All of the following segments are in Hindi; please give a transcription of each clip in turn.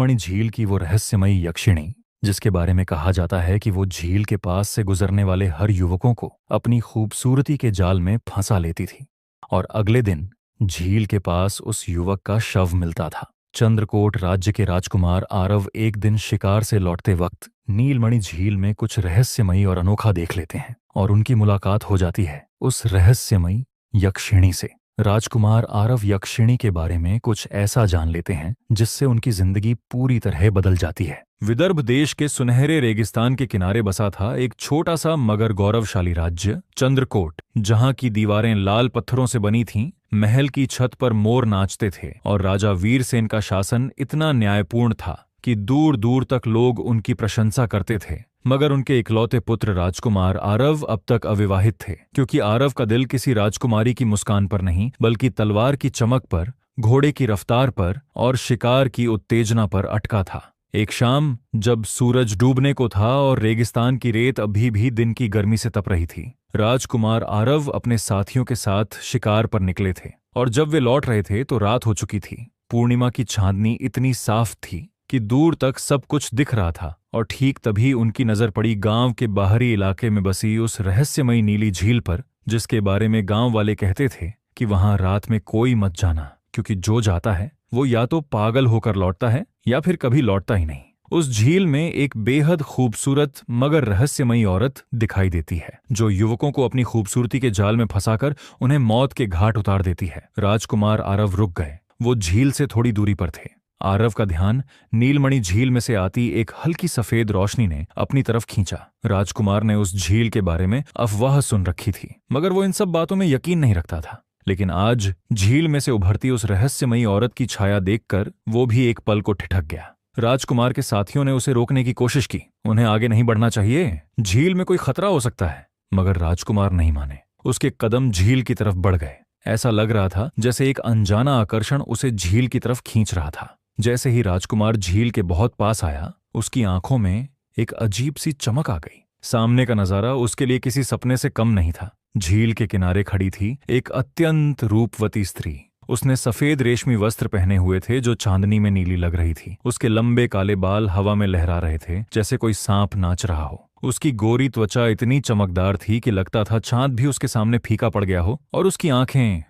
नीलमणि झील की वो रहस्यमयी यक्षिणी, जिसके बारे में कहा जाता है कि वो झील के पास से गुजरने वाले हर युवकों को अपनी खूबसूरती के जाल में फंसा लेती थी। और अगले दिन झील के पास उस युवक का शव मिलता था। चंद्रकोट राज्य के राजकुमार आरव एक दिन शिकार से लौटते वक्त नीलमणि झील में कुछ रहस्यमयी और अनोखा देख लेते हैं और उनकी मुलाकात हो जाती है उस रहस्यमयी यक्षिणी से। राजकुमार आरव यक्षिणी के बारे में कुछ ऐसा जान लेते हैं जिससे उनकी जिंदगी पूरी तरह बदल जाती है। विदर्भ देश के सुनहरे रेगिस्तान के किनारे बसा था एक छोटा सा मगर गौरवशाली राज्य चंद्रकोट, जहां की दीवारें लाल पत्थरों से बनी थीं। महल की छत पर मोर नाचते थे और राजा वीरसेन का शासन इतना न्यायपूर्ण था कि दूर दूर तक लोग उनकी प्रशंसा करते थे। मगर उनके इकलौते पुत्र राजकुमार आरव अब तक अविवाहित थे, क्योंकि आरव का दिल किसी राजकुमारी की मुस्कान पर नहीं बल्कि तलवार की चमक पर, घोड़े की रफ्तार पर और शिकार की उत्तेजना पर अटका था। एक शाम जब सूरज डूबने को था और रेगिस्तान की रेत अभी भी दिन की गर्मी से तप रही थी, राजकुमार आरव अपने साथियों के साथ शिकार पर निकले थे। और जब वे लौट रहे थे तो रात हो चुकी थी। पूर्णिमा की चांदनी इतनी साफ थी कि दूर तक सब कुछ दिख रहा था। और ठीक तभी उनकी नजर पड़ी गांव के बाहरी इलाके में बसी उस रहस्यमयी नीली झील पर, जिसके बारे में गांव वाले कहते थे कि वहां रात में कोई मत जाना, क्योंकि जो जाता है वो या तो पागल होकर लौटता है या फिर कभी लौटता ही नहीं। उस झील में एक बेहद खूबसूरत मगर रहस्यमयी औरत दिखाई देती है, जो युवकों को अपनी खूबसूरती के जाल में फंसाकर उन्हें मौत के घाट उतार देती है। राजकुमार आरव रुक गए। वो झील से थोड़ी दूरी पर थे। आरव का ध्यान नीलमणि झील में से आती एक हल्की सफेद रोशनी ने अपनी तरफ खींचा। राजकुमार ने उस झील के बारे में अफवाह सुन रखी थी, मगर वो इन सब बातों में यकीन नहीं रखता था। लेकिन आज झील में से उभरती उस रहस्यमयी औरत की छाया देखकर वो भी एक पल को ठिठक गया। राजकुमार के साथियों ने उसे रोकने की कोशिश की। उन्हें आगे नहीं बढ़ना चाहिए, झील में कोई खतरा हो सकता है। मगर राजकुमार नहीं माने। उसके कदम झील की तरफ बढ़ गए। ऐसा लग रहा था जैसे एक अनजाना आकर्षण उसे झील की तरफ खींच रहा था। जैसे ही राजकुमार झील के बहुत पास आया, उसकी आंखों में एक अजीब सी चमक आ गई। सामने का नजारा उसके लिए किसी सपने से कम नहीं था। झील के किनारे खड़ी थी एक अत्यंत रूपवती स्त्री। उसने सफेद रेशमी वस्त्र पहने हुए थे जो चांदनी में नीली लग रही थी। उसके लंबे काले बाल हवा में लहरा रहे थे जैसे कोई सांप नाच रहा हो। उसकी गोरी त्वचा इतनी चमकदार थी कि लगता था चांद भी उसके सामने फीका पड़ गया हो। और उसकी आंखें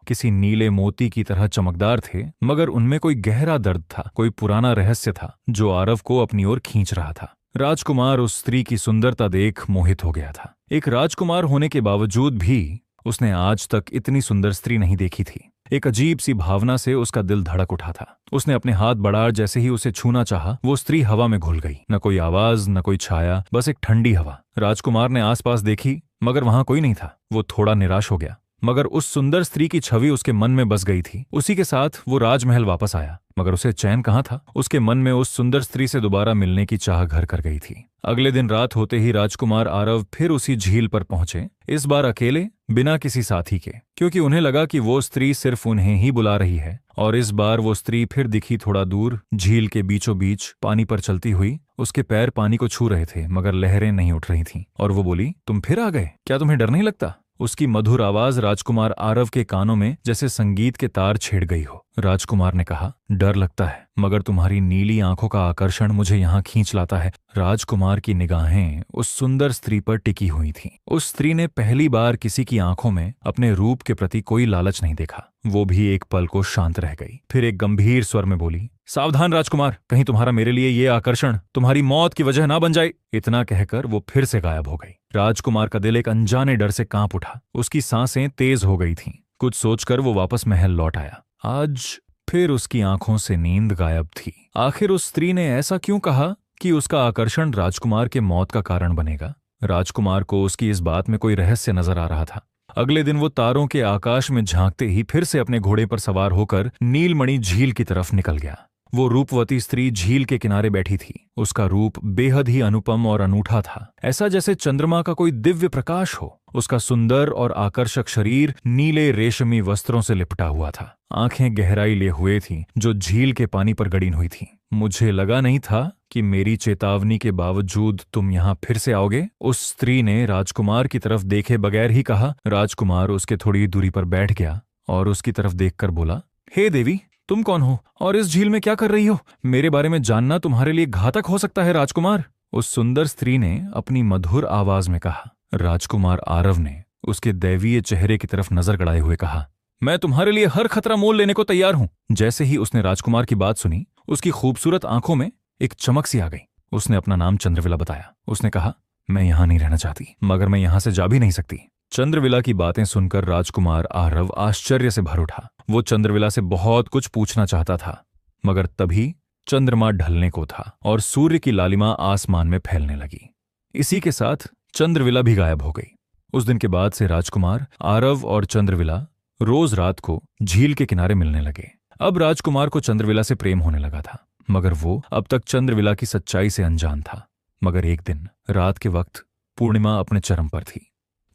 किसी नीले मोती की तरह चमकदार थे, मगर उनमें कोई गहरा दर्द था, कोई पुराना रहस्य था जो आरव को अपनी ओर खींच रहा था। राजकुमार उस स्त्री की सुंदरता देख मोहित हो गया था। एक राजकुमार होने के बावजूद भी उसने आज तक इतनी सुंदर स्त्री नहीं देखी थी। एक अजीब सी भावना से उसका दिल धड़क उठा था। उसने अपने हाथ बढ़ा, जैसे ही उसे छूना चाहा, वो स्त्री हवा में घुल गई। न कोई आवाज, न कोई छाया, बस एक ठंडी हवा। राजकुमार ने आसपास देखी, मगर वहां कोई नहीं था। वो थोड़ा निराश हो गया, मगर उस सुंदर स्त्री की छवि उसके मन में बस गई थी। उसी के साथ वो राजमहल वापस आया, मगर उसे चैन कहाँ था। उसके मन में उस सुंदर स्त्री से दोबारा मिलने की चाह घर कर गई थी। अगले दिन रात होते ही राजकुमार आरव फिर उसी झील पर पहुंचे, इस बार अकेले, बिना किसी साथी के, क्योंकि उन्हें लगा कि वो स्त्री सिर्फ उन्हें ही बुला रही है। और इस बार वो स्त्री फिर दिखी थोड़ा दूर, झील के बीचों बीच पानी पर चलती हुई। उसके पैर पानी को छू रहे थे, मगर लहरें नहीं उठ रही थीं। और वो बोली, तुम फिर आ गए, क्या तुम्हें डर नहीं लगता? उसकी मधुर आवाज राजकुमार आरव के कानों में जैसे संगीत के तार छेड़ गई हो। राजकुमार ने कहा, डर लगता है, मगर तुम्हारी नीली आंखों का आकर्षण मुझे यहाँ खींच लाता है। राजकुमार की निगाहें उस सुंदर स्त्री पर टिकी हुई थीं। उस स्त्री ने पहली बार किसी की आंखों में अपने रूप के प्रति कोई लालच नहीं देखा। वो भी एक पल को शांत रह गई, फिर एक गंभीर स्वर में बोली, सावधान राजकुमार, कहीं तुम्हारा मेरे लिए ये आकर्षण तुम्हारी मौत की वजह ना बन जाए। इतना कहकर वो फिर से गायब हो गई। राजकुमार का दिल एक अनजाने डर से कांप उठा। उसकी सांसें तेज हो गई थीं। कुछ सोचकर वो वापस महल लौट आया। आज फिर उसकी आंखों से नींद गायब थी। आखिर उस स्त्री ने ऐसा क्यों कहा कि उसका आकर्षण राजकुमार के मौत का कारण बनेगा? राजकुमार को उसकी इस बात में कोई रहस्य नजर आ रहा था। अगले दिन वो तारों के आकाश में झांकते ही फिर से अपने घोड़े पर सवार होकर नीलमणि झील की तरफ निकल गया। वो रूपवती स्त्री झील के किनारे बैठी थी। उसका रूप बेहद ही अनुपम और अनूठा था, ऐसा जैसे चंद्रमा का कोई दिव्य प्रकाश हो। उसका सुंदर और आकर्षक शरीर नीले रेशमी वस्त्रों से लिपटा हुआ था। आंखें गहराई लिए हुए थीं, जो झील के पानी पर गड़ी हुई थीं। मुझे लगा नहीं था कि मेरी चेतावनी के बावजूद तुम यहाँ फिर से आओगे, उस स्त्री ने राजकुमार की तरफ देखे बगैर ही कहा। राजकुमार उसके थोड़ी दूरी पर बैठ गया और उसकी तरफ देखकर बोला, हे देवी, तुम कौन हो और इस झील में क्या कर रही हो? मेरे बारे में जानना तुम्हारे लिए घातक हो सकता है राजकुमार, उस सुंदर स्त्री ने अपनी मधुर आवाज में कहा। राजकुमार आरव ने उसके दैवीय चेहरे की तरफ नजर गड़ाए हुए कहा, मैं तुम्हारे लिए हर खतरा मोल लेने को तैयार हूं। जैसे ही उसने राजकुमार की बात सुनी, उसकी खूबसूरत आंखों में एक चमक सी आ गई। उसने अपना नाम चंद्रविला बताया। उसने कहा, मैं यहां नहीं रहना चाहती, मगर मैं यहां से जा भी नहीं सकती। चंद्रविला की बातें सुनकर राजकुमार आरव आश्चर्य से भर उठा। वो चंद्रविला से बहुत कुछ पूछना चाहता था, मगर तभी चंद्रमा ढलने को था और सूर्य की लालिमा आसमान में फैलने लगी। इसी के साथ चंद्रविला भी गायब हो गई। उस दिन के बाद से राजकुमार आरव और चंद्रविला रोज रात को झील के किनारे मिलने लगे। अब राजकुमार को चंद्रविला से प्रेम होने लगा था, मगर वो अब तक चंद्रविला की सच्चाई से अनजान था। मगर एक दिन रात के वक्त पूर्णिमा अपने चरम पर थी।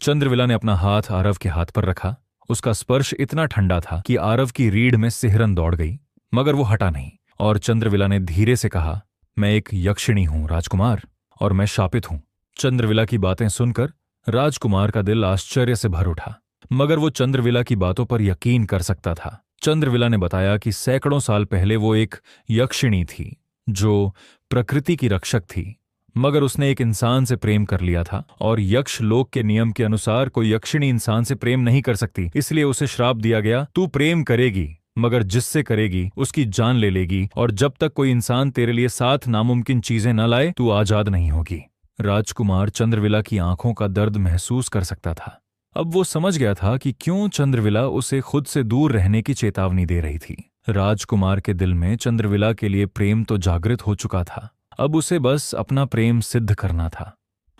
चंद्रविला ने अपना हाथ आरव के हाथ पर रखा। उसका स्पर्श इतना ठंडा था कि आरव की रीढ़ में सिहरन दौड़ गई, मगर वो हटा नहीं। और चंद्रविला ने धीरे से कहा, मैं एक यक्षिणी हूं राजकुमार, और मैं शापित हूं। चंद्रविला की बातें सुनकर राजकुमार का दिल आश्चर्य से भर उठा, मगर वो चंद्रविला की बातों पर यकीन कर सकता था। चंद्रविला ने बताया कि सैकड़ों साल पहले वो एक यक्षिणी थी जो प्रकृति की रक्षक थी, मगर उसने एक इंसान से प्रेम कर लिया था और यक्ष लोक के नियम के अनुसार कोई यक्षिणी इंसान से प्रेम नहीं कर सकती। इसलिए उसे श्राप दिया गया, तू प्रेम करेगी मगर जिससे करेगी उसकी जान ले लेगी, और जब तक कोई इंसान तेरे लिए 7 नामुमकिन चीजें न लाए तू आजाद नहीं होगी। राजकुमार चंद्रविला की आंखों का दर्द महसूस कर सकता था। अब वो समझ गया था कि क्यों चंद्रविला उसे खुद से दूर रहने की चेतावनी दे रही थी। राजकुमार के दिल में चंद्रविला के लिए प्रेम तो जागृत हो चुका था, अब उसे बस अपना प्रेम सिद्ध करना था।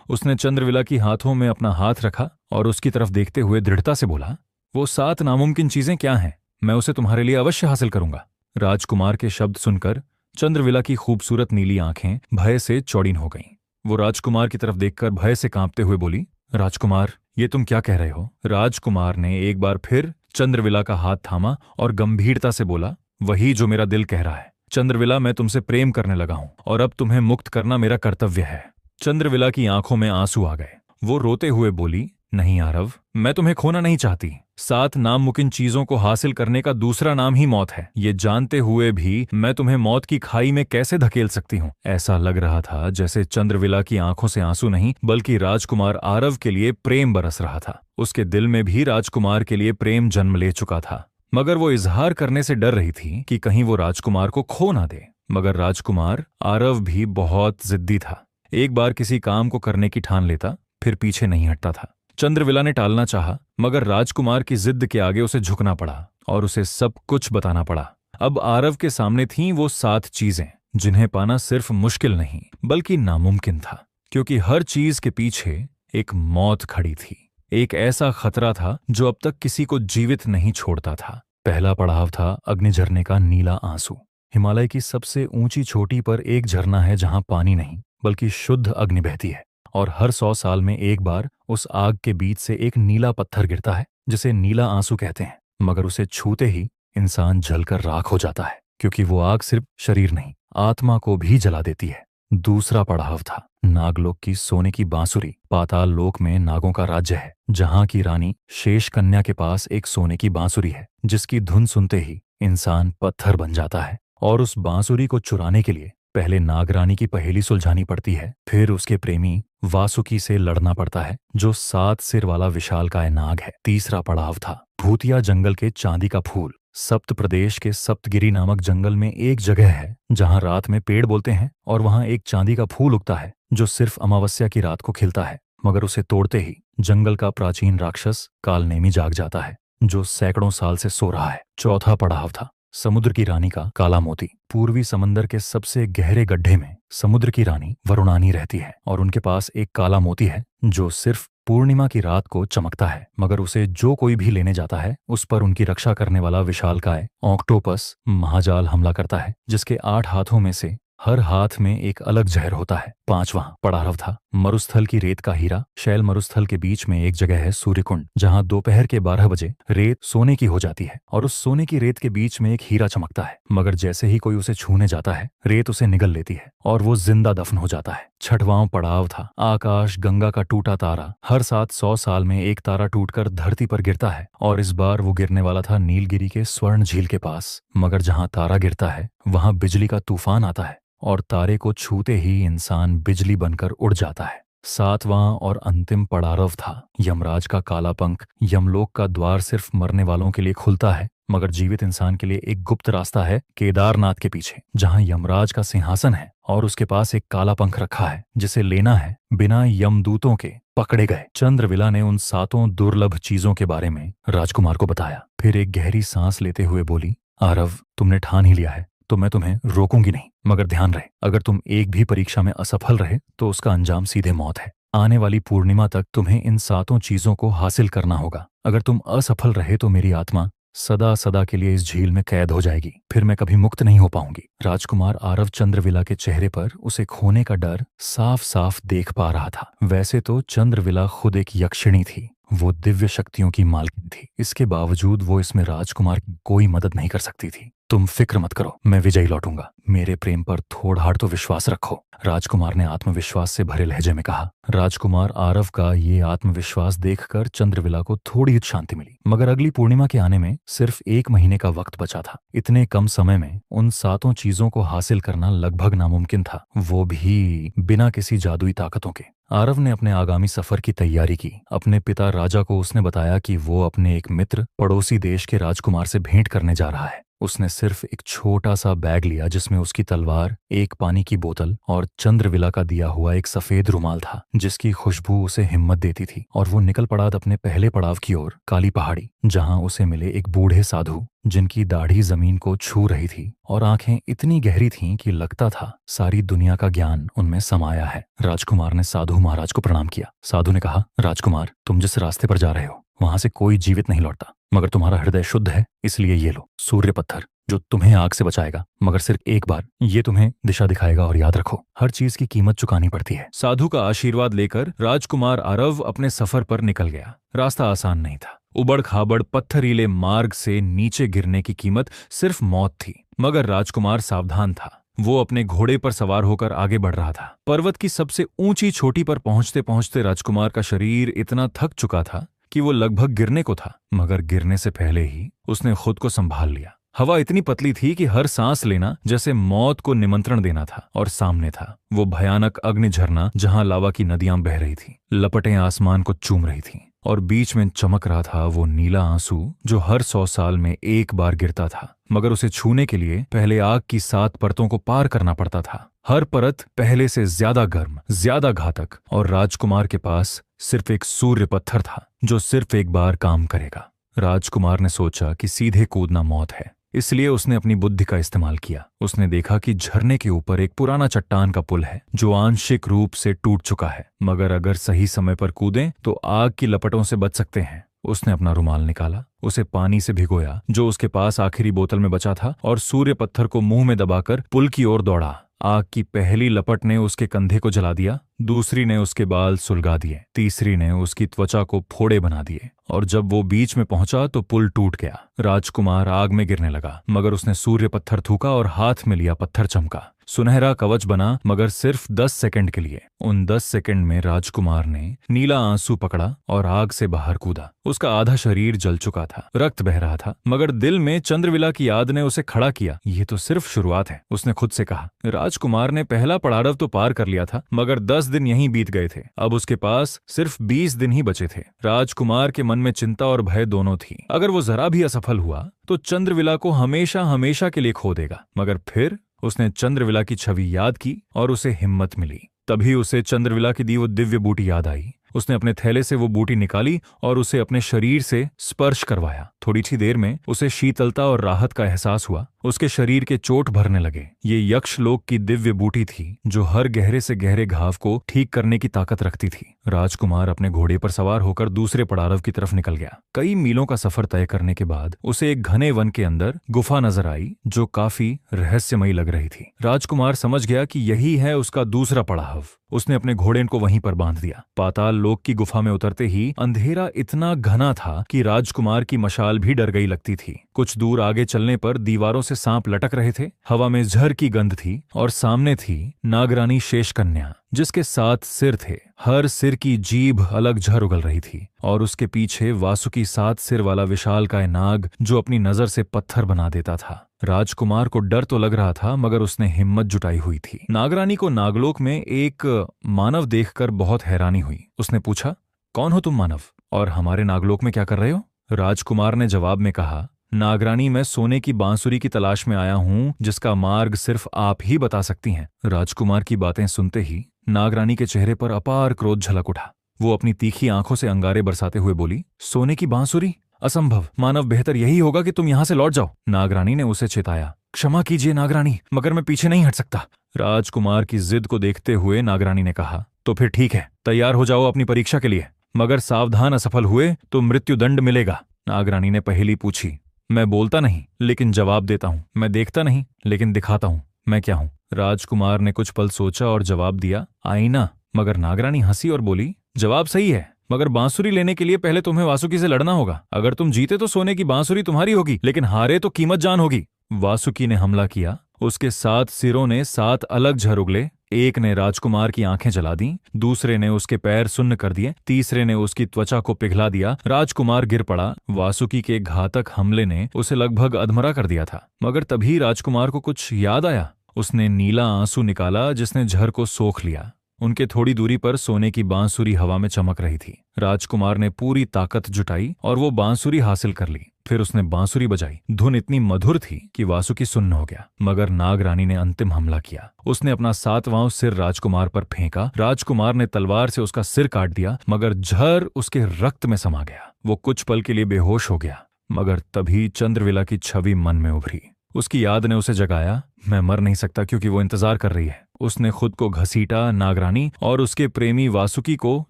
उसने चंद्रविला की हाथों में अपना हाथ रखा और उसकी तरफ देखते हुए दृढ़ता से बोला, वो 7 नामुमकिन चीजें क्या हैं? मैं उसे तुम्हारे लिए अवश्य हासिल करूंगा। राजकुमार के शब्द सुनकर चंद्रविला की खूबसूरत नीली आंखें भय से चौड़ीन हो गईं। वो राजकुमार की तरफ देखकर भय से कांपते हुए बोली, राजकुमार, ये तुम क्या कह रहे हो? राजकुमार ने एक बार फिर चंद्रविला का हाथ थामा और गंभीरता से बोला, वही जो मेरा दिल कह रहा है। चंद्रविला, मैं तुमसे प्रेम करने लगा हूं और अब तुम्हें मुक्त करना मेरा कर्तव्य है। चंद्रविला की आंखों में आंसू आ गए। वो रोते हुए बोली, नहीं आरव, मैं तुम्हें खोना नहीं चाहती। 7 नामुमकिन चीजों को हासिल करने का दूसरा नाम ही मौत है। ये जानते हुए भी मैं तुम्हें मौत की खाई में कैसे धकेल सकती हूँ? ऐसा लग रहा था जैसे चंद्रविला की आंखों से आंसू नहीं बल्कि राजकुमार आरव के लिए प्रेम बरस रहा था। उसके दिल में भी राजकुमार के लिए प्रेम जन्म ले चुका था, मगर वो इजहार करने से डर रही थी कि कहीं वो राजकुमार को खो ना दे। मगर राजकुमार आरव भी बहुत जिद्दी था। एक बार किसी काम को करने की ठान लेता, फिर पीछे नहीं हटता था। चंद्रविला ने टालना चाहा, मगर राजकुमार की जिद के आगे उसे झुकना पड़ा और उसे सब कुछ बताना पड़ा। अब आरव के सामने थीं वो 7 चीजें जिन्हें पाना सिर्फ मुश्किल नहीं बल्कि नामुमकिन था, क्योंकि हर चीज के पीछे एक मौत खड़ी थी। एक ऐसा खतरा था जो अब तक किसी को जीवित नहीं छोड़ता था। पहला पड़ाव था अग्निझरने का नीला आंसू। हिमालय की सबसे ऊंची चोटी पर एक झरना है जहां पानी नहीं बल्कि शुद्ध अग्नि बहती है, और हर 100 साल में एक बार उस आग के बीच से एक नीला पत्थर गिरता है जिसे नीला आंसू कहते हैं। मगर उसे छूते ही इंसान जलकर राख हो जाता है, क्योंकि वो आग सिर्फ शरीर नहीं आत्मा को भी जला देती है। दूसरा पड़ाव था नागलोक की सोने की बांसुरी। पाताल लोक में नागों का राज्य है, जहां की रानी शेष कन्या के पास एक सोने की बांसुरी है जिसकी धुन सुनते ही इंसान पत्थर बन जाता है। और उस बांसुरी को चुराने के लिए पहले नागरानी की पहेली सुलझानी पड़ती है, फिर उसके प्रेमी वासुकी से लड़ना पड़ता है जो 7 सिर वाला विशालकाय नाग है। तीसरा पड़ाव था भूतिया जंगल के चांदी का फूल। सप्त प्रदेश के सप्तगिरी नामक जंगल में एक जगह है जहां रात में पेड़ बोलते हैं और वहां एक चांदी का फूल उगता है जो सिर्फ अमावस्या की रात को खिलता है, मगर उसे तोड़ते ही जंगल का प्राचीन राक्षस कालनेमी जाग जाता है जो सैकड़ों साल से सो रहा है। चौथा पड़ाव था समुद्र की रानी का काला मोती। पूर्वी समंदर के सबसे गहरे गड्ढे में समुद्र की रानी वरुणानी रहती है और उनके पास एक काला मोती है जो सिर्फ पूर्णिमा की रात को चमकता है, मगर उसे जो कोई भी लेने जाता है उस पर उनकी रक्षा करने वाला विशालकाय ऑक्टोपस महाजाल हमला करता है जिसके 8 हाथों में से हर हाथ में एक अलग जहर होता है। 5वां पड़ाव था मरुस्थल की रेत का हीरा। शैल मरुस्थल के बीच में एक जगह है सूर्यकुंड, जहां दोपहर के 12 बजे रेत सोने की हो जाती है और उस सोने की रेत के बीच में एक हीरा चमकता है, मगर जैसे ही कोई उसे छूने जाता है रेत उसे निगल लेती है और वो जिंदा दफन हो जाता है। छठवां पड़ाव था आकाश गंगा का टूटा तारा। हर 700 साल में एक तारा टूटकर धरती पर गिरता है और इस बार वो गिरने वाला था नीलगिरी के स्वर्ण झील के पास। मगर जहां तारा गिरता है वहां बिजली का तूफान आता है और तारे को छूते ही इंसान बिजली बनकर उड़ जाता है। सातवां और अंतिम पड़ाव था यमराज का काला पंख। यमलोक का द्वार सिर्फ मरने वालों के लिए खुलता है, मगर जीवित इंसान के लिए एक गुप्त रास्ता है केदारनाथ के पीछे, जहां यमराज का सिंहासन है और उसके पास एक काला पंख रखा है जिसे लेना है बिना यमदूतों के पकड़े गए। चंद्रविला ने उन 7 दुर्लभ चीजों के बारे में राजकुमार को बताया। फिर एक गहरी सांस लेते हुए बोली, आरव, तुमने ठान ही लिया है तो मैं तुम्हें रोकूंगी नहीं, मगर ध्यान रहे अगर तुम एक भी परीक्षा में असफल रहे तो उसका अंजाम सीधे मौत है। आने वाली पूर्णिमा तक तुम्हें इन 7 चीजों को हासिल करना होगा। अगर तुम असफल रहे तो मेरी आत्मा सदा सदा के लिए इस झील में कैद हो जाएगी, फिर मैं कभी मुक्त नहीं हो पाऊंगी। राजकुमार आरव चंद्रविला के चेहरे पर उसे खोने का डर साफ साफ देख पा रहा था। वैसे तो चंद्रविला खुद एक यक्षिणी थी, वो दिव्य शक्तियों की मालकिन थी। इसके बावजूद वो इसमें राजकुमार की कोई मदद नहीं कर सकती थी। तुम फिक्र मत करो, मैं विजयी लौटूंगा। मेरे प्रेम पर थोड़ा तो विश्वास रखो, राजकुमार ने आत्मविश्वास से भरे लहजे में कहा। राजकुमार आरव का ये आत्मविश्वास देखकर चंद्रविला को थोड़ी शांति मिली। मगर अगली पूर्णिमा के आने में सिर्फ 1 महीने का वक्त बचा था। इतने कम समय में उन 7 चीजों को हासिल करना लगभग नामुमकिन था, वो भी बिना किसी जादुई ताकतों के। आरव ने अपने आगामी सफर की तैयारी की। अपने पिता राजा को उसने बताया कि वो अपने एक मित्र पड़ोसी देश के राजकुमार से भेंट करने जा रहा है। उसने सिर्फ एक छोटा सा बैग लिया जिसमें उसकी तलवार, एक पानी की बोतल और चंद्रविला का दिया हुआ एक सफेद रुमाल था जिसकी खुशबू उसे हिम्मत देती थी। और वो निकल पड़ा अपने पहले पड़ाव की ओर, काली पहाड़ी, जहां उसे मिले एक बूढ़े साधु जिनकी दाढ़ी जमीन को छू रही थी और आंखें इतनी गहरी थीं कि लगता था सारी दुनिया का ज्ञान उनमें समाया है। राजकुमार ने साधु महाराज को प्रणाम किया। साधु ने कहा, राजकुमार, तुम जिस रास्ते पर जा रहे हो वहां से कोई जीवित नहीं लौटता, मगर तुम्हारा हृदय शुद्ध है, इसलिए ये लो सूर्य पत्थर, जो तुम्हें आग से बचाएगा, मगर सिर्फ एक बार। ये तुम्हें दिशा दिखाएगा और याद रखो, हर चीज की कीमत चुकानी पड़ती है। साधु का आशीर्वाद लेकर राजकुमार आरव अपने सफर पर निकल गया। रास्ता आसान नहीं था। उबड़ खाबड़ पत्थरीले मार्ग से नीचे गिरने की कीमत सिर्फ मौत थी, मगर राजकुमार सावधान था। वो अपने घोड़े पर सवार होकर आगे बढ़ रहा था। पर्वत की सबसे ऊंची चोटी पर पहुंचते पहुंचते राजकुमार का शरीर इतना थक चुका था कि वो लगभग गिरने को था, मगर गिरने से पहले ही उसने खुद को संभाल लिया। हवा इतनी पतली थी कि हर सांस लेना जैसे मौत को निमंत्रण देना था। और सामने था वो भयानक अग्नि झरना जहां लावा की नदियां बह रही थी, लपटें आसमान को चूम रही थीं, और बीच में चमक रहा था वो नीला आंसू जो हर 100 साल में एक बार गिरता था, मगर उसे छूने के लिए पहले आग की 7 परतों को पार करना पड़ता था। हर परत पहले से ज्यादा गर्म, ज्यादा घातक, और राजकुमार के पास सिर्फ एक सूर्य पत्थर था जो सिर्फ एक बार काम करेगा। राजकुमार ने सोचा कि सीधे कूदना मौत है, इसलिए उसने अपनी बुद्धि का इस्तेमाल किया। उसने देखा कि झरने के ऊपर एक पुराना चट्टान का पुल है जो आंशिक रूप से टूट चुका है, मगर अगर सही समय पर कूदें तो आग की लपटों से बच सकते हैं। उसने अपना रुमाल निकाला, उसे पानी से भिगोया जो उसके पास आखिरी बोतल में बचा था, और सूर्य पत्थर को मुंह में दबाकर पुल की ओर दौड़ा। आग की पहली लपट ने उसके कंधे को जला दिया, दूसरी ने उसके बाल सुलगा दिए, तीसरी ने उसकी त्वचा को फोड़े बना दिए, और जब वो बीच में पहुंचा तो पुल टूट गया। राजकुमार आग में गिरने लगा, मगर उसने सूर्य पत्थर थूका और हाथ में लिया पत्थर चमका। सुनहरा कवच बना, मगर सिर्फ 10 सेकंड के लिए। उन 10 सेकंड में राजकुमार ने नीला आंसू पकड़ा और आग से बाहर कूदा। उसका आधा शरीर जल चुका था, रक्त बह रहा था, मगर दिल में चंद्रविला की याद ने उसे खड़ा किया। ये तो सिर्फ शुरुआत है, उसने खुद से कहा। राजकुमार ने पहला पड़ाव तो पार कर लिया था, मगर 10 दिन यहीं बीत गए थे। अब उसके पास सिर्फ 20 दिन ही बचे थे। राजकुमार के मन में चिंता और भय दोनों थी। अगर वो जरा भी असफल हुआ तो चंद्रविला को हमेशा हमेशा के लिए खो देगा। मगर फिर उसने चंद्रविला की छवि याद की और उसे हिम्मत मिली। तभी उसे चंद्रविला की दी वो दिव्य बूटी याद आई। उसने अपने थैले से वो बूटी निकाली और उसे अपने शरीर से स्पर्श करवाया। थोड़ी सी देर में उसे शीतलता और राहत का एहसास हुआ। उसके शरीर के चोट भरने लगे। ये यक्षलोक की दिव्य बूटी थी जो हर गहरे से गहरे घाव को ठीक करने की ताकत रखती थी। राजकुमार अपने घोड़े पर सवार होकर दूसरे पड़ाव की तरफ निकल गया। कई मीलों का सफर तय करने के बाद उसे एक घने वन के अंदर गुफा नजर आई जो काफी रहस्यमयी लग रही थी। राजकुमार समझ गया कि यही है उसका दूसरा पड़ाव। उसने अपने घोड़े को वहीं पर बांध दिया। पाताल लोक की गुफा में उतरते ही अंधेरा इतना घना था कि राजकुमार की मशाल भी डर गई लगती थी। कुछ दूर आगे चलने पर दीवारों से सांप लटक रहे थे, हवा में जहर की गंध थी और सामने थी नागरानी शेषकन्या, जिसके 7 सिर थे। हर सिर की जीभ अलग झर उगल रही थी और उसके पीछे वासुकी 7 सिर वाला विशालकाय नाग, जो अपनी नजर से पत्थर बना देता था। राजकुमार को डर तो लग रहा था, मगर उसने हिम्मत जुटाई हुई थी। नागरानी को नागलोक में एक मानव देखकर बहुत हैरानी हुई। उसने पूछा, कौन हो तुम मानव, और हमारे नागलोक में क्या कर रहे हो? राजकुमार ने जवाब में कहा, नागरानी, मैं सोने की बांसुरी की तलाश में आया हूं, जिसका मार्ग सिर्फ आप ही बता सकती हैं। राजकुमार की बातें सुनते ही नागरानी के चेहरे पर अपार क्रोध झलक उठा। वो अपनी तीखी आंखों से अंगारे बरसाते हुए बोली, सोने की बांसुरी? असंभव। मानव, बेहतर यही होगा कि तुम यहां से लौट जाओ। नागरानी ने उसे चेताया। क्षमा कीजिए नागरानी, मगर मैं पीछे नहीं हट सकता। राजकुमार की जिद को देखते हुए नागरानी ने कहा, तो फिर ठीक है, तैयार हो जाओ अपनी परीक्षा के लिए, मगर सावधान, असफल हुए तो मृत्युदंड मिलेगा। नागरानी ने पहेली पूछी। मैं बोलता नहीं लेकिन जवाब देता हूं, मैं देखता नहीं लेकिन दिखाता हूं, मैं क्या हूं? राजकुमार ने कुछ पल सोचा और जवाब दिया, आईना। मगर नागरानी हंसी और बोली, जवाब सही है, मगर बांसुरी लेने के लिए पहले तुम्हें वासुकी से लड़ना होगा। अगर तुम जीते तो सोने की बांसुरी तुम्हारी होगी, लेकिन हारे तो कीमत जान होगी। वासुकी ने हमला किया। उसके 7 सिरों ने 7 अलग झर उगले। एक ने राजकुमार की आंखें जला दी, दूसरे ने उसके पैर सुन्न कर दिए, तीसरे ने उसकी त्वचा को पिघला दिया। राजकुमार गिर पड़ा। वासुकी के घातक हमले ने उसे लगभग अधमरा कर दिया था, मगर तभी राजकुमार को कुछ याद आया। उसने नीला आंसू निकाला, जिसने झर को सोख लिया। उनके थोड़ी दूरी पर सोने की बांसुरी हवा में चमक रही थी। राजकुमार ने पूरी ताकत जुटाई और वो बांसुरी हासिल कर ली। फिर उसने बांसुरी बजाई। धुन इतनी मधुर थी कि वासुकी सुन्न हो गया। मगर नागरानी ने अंतिम हमला किया। उसने अपना 7वां सिर राजकुमार पर फेंका। राजकुमार ने तलवार से उसका सिर काट दिया, मगर झर उसके रक्त में समा गया। वो कुछ पल के लिए बेहोश हो गया, मगर तभी चंद्रविला की छवि मन में उभरी। उसकी याद ने उसे जगाया। मैं मर नहीं सकता, क्योंकि वो इंतजार कर रही है। उसने खुद को घसीटा। नागरानी और उसके प्रेमी वासुकी को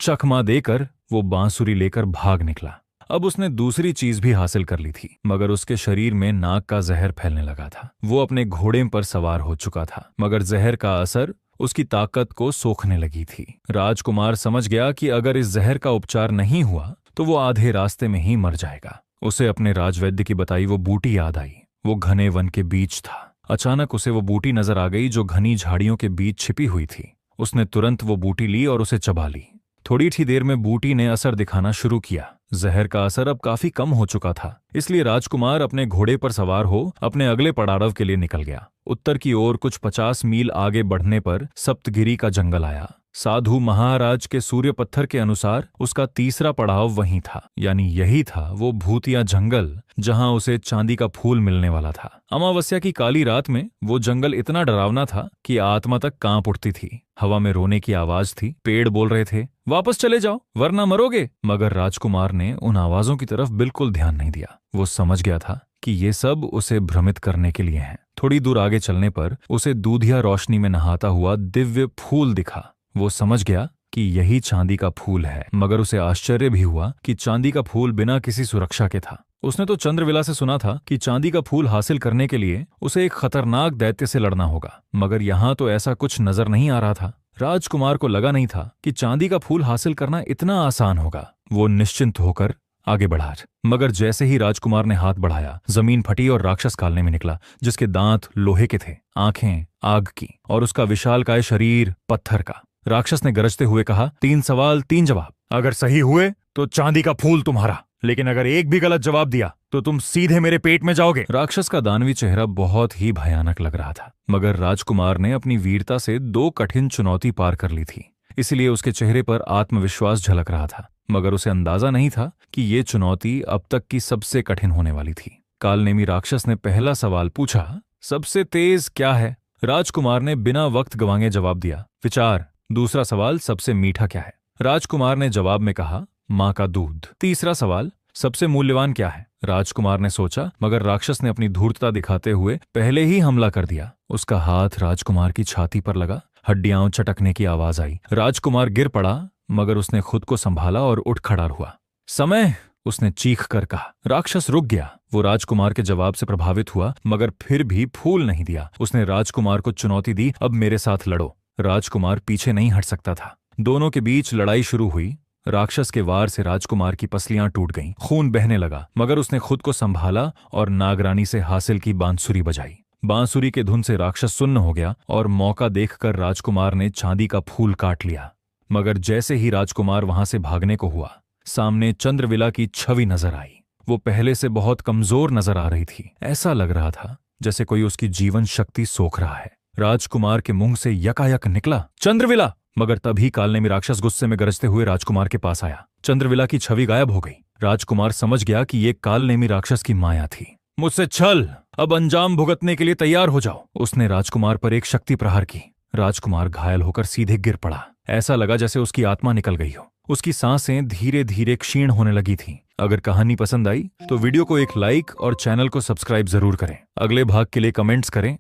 चकमा देकर वो बांसुरी लेकर भाग निकला। अब उसने दूसरी चीज भी हासिल कर ली थी, मगर उसके शरीर में नाग का जहर फैलने लगा था। वो अपने घोड़े पर सवार हो चुका था, मगर जहर का असर उसकी ताकत को सोखने लगी थी। राजकुमार समझ गया कि अगर इस जहर का उपचार नहीं हुआ तो वो आधे रास्ते में ही मर जाएगा। उसे अपने राजवैद्य की बताई वो बूटी याद आई। वो घने वन के बीच था। अचानक उसे वो बूटी नजर आ गई, जो घनी झाड़ियों के बीच छिपी हुई थी। उसने तुरंत वो बूटी ली और उसे चबा ली। थोड़ी ही देर में बूटी ने असर दिखाना शुरू किया। जहर का असर अब काफी कम हो चुका था, इसलिए राजकुमार अपने घोड़े पर सवार हो अपने अगले पड़ाव के लिए निकल गया। उत्तर की ओर कुछ 50 मील आगे बढ़ने पर सप्तगिरी का जंगल आया। साधु महाराज के सूर्य पत्थर के अनुसार उसका तीसरा पड़ाव वहीं था, यानी यही था वो भूतिया जंगल जहां उसे चांदी का फूल मिलने वाला था। अमावस्या की काली रात में वो जंगल इतना डरावना था कि आत्मा तक कांप उठती थी। हवा में रोने की आवाज थी। पेड़ बोल रहे थे, वापस चले जाओ वरना मरोगे। मगर राजकुमार ने उन आवाजों की तरफ बिल्कुल ध्यान नहीं दिया। वो समझ गया था कि ये सब उसे भ्रमित करने के लिए हैं। थोड़ी दूर आगे चलने पर उसे दूधिया रोशनी में नहाता हुआ दिव्य फूल दिखा। वो समझ गया कि यही चांदी का फूल है, मगर उसे आश्चर्य भी हुआ कि चांदी का फूल बिना किसी सुरक्षा के था। उसने तो चंद्रविला से सुना था कि चांदी का फूल हासिल करने के लिए उसे एक खतरनाक दैत्य से लड़ना होगा, मगर यहाँ तो ऐसा कुछ नजर नहीं आ रहा था। राजकुमार को लगा नहीं था कि चांदी का फूल हासिल करना इतना आसान होगा। वो निश्चिंत होकर आगे बढ़ा, मगर जैसे ही राजकुमार ने हाथ बढ़ाया, जमीन फटी और राक्षस कालने में निकला, जिसके दांत लोहे के थे, आंखें आग की और उसका विशालकाय शरीर पत्थर का। राक्षस ने गरजते हुए कहा, 3 सवाल 3 जवाब। अगर सही हुए तो चांदी का फूल तुम्हारा, लेकिन अगर एक भी गलत जवाब दिया तो तुम सीधे मेरे पेट में जाओगे। राक्षस का दानवी चेहरा बहुत ही भयानक लग रहा था, मगर राजकुमार ने अपनी वीरता से 2 कठिन चुनौती पार कर ली थी, इसलिए उसके चेहरे पर आत्मविश्वास झलक रहा था। मगर उसे अंदाजा नहीं था कि ये चुनौती अब तक की सबसे कठिन होने वाली थी। कालनेमी राक्षस ने पहला सवाल पूछा, सबसे तेज क्या है? राजकुमार ने बिना वक्त गंवाए जवाब दिया, विचार। दूसरा सवाल, सबसे मीठा क्या है? राजकुमार ने जवाब में कहा, माँ का दूध। तीसरा सवाल, सबसे मूल्यवान क्या है? राजकुमार ने सोचा, मगर राक्षस ने अपनी धूर्तता दिखाते हुए पहले ही हमला कर दिया। उसका हाथ राजकुमार की छाती पर लगा। हड्डियां चटकने की आवाज आई। राजकुमार गिर पड़ा, मगर उसने खुद को संभाला और उठ खड़ा हुआ। समय, उसने चीख कर कहा। राक्षस रुक गया। वो राजकुमार के जवाब से प्रभावित हुआ, मगर फिर भी फूल नहीं दिया। उसने राजकुमार को चुनौती दी, अब मेरे साथ लड़ो। राजकुमार पीछे नहीं हट सकता था। दोनों के बीच लड़ाई शुरू हुई। राक्षस के वार से राजकुमार की पसलियां टूट गईं, खून बहने लगा, मगर उसने खुद को संभाला और नागरानी से हासिल की बांसुरी बजाई। बांसुरी के धुन से राक्षस सुन्न हो गया और मौका देखकर राजकुमार ने चांदी का फूल काट लिया। मगर जैसे ही राजकुमार वहां से भागने को हुआ, सामने चंद्रविला की छवि नजर आई। वो पहले से बहुत कमजोर नजर आ रही थी। ऐसा लग रहा था जैसे कोई उसकी जीवन शक्ति सोख रहा है। राजकुमार के मुंह से यकायक निकला, चंद्रविला! मगर तभी कालनेमी राक्षस गुस्से में गरजते हुए राजकुमार के पास आया। चंद्रविला की छवि गायब हो गई। राजकुमार समझ गया कि ये कालनेमी राक्षस की माया थी। मुझसे छल, अब अंजाम भुगतने के लिए तैयार हो जाओ। उसने राजकुमार पर एक शक्ति प्रहार की। राजकुमार घायल होकर सीधे गिर पड़ा। ऐसा लगा जैसे उसकी आत्मा निकल गई हो। उसकी सांसें धीरे धीरे क्षीण होने लगी थीं। अगर कहानी पसंद आई तो वीडियो को एक लाइक और चैनल को सब्सक्राइब जरूर करें। अगले भाग के लिए कमेंट्स करें।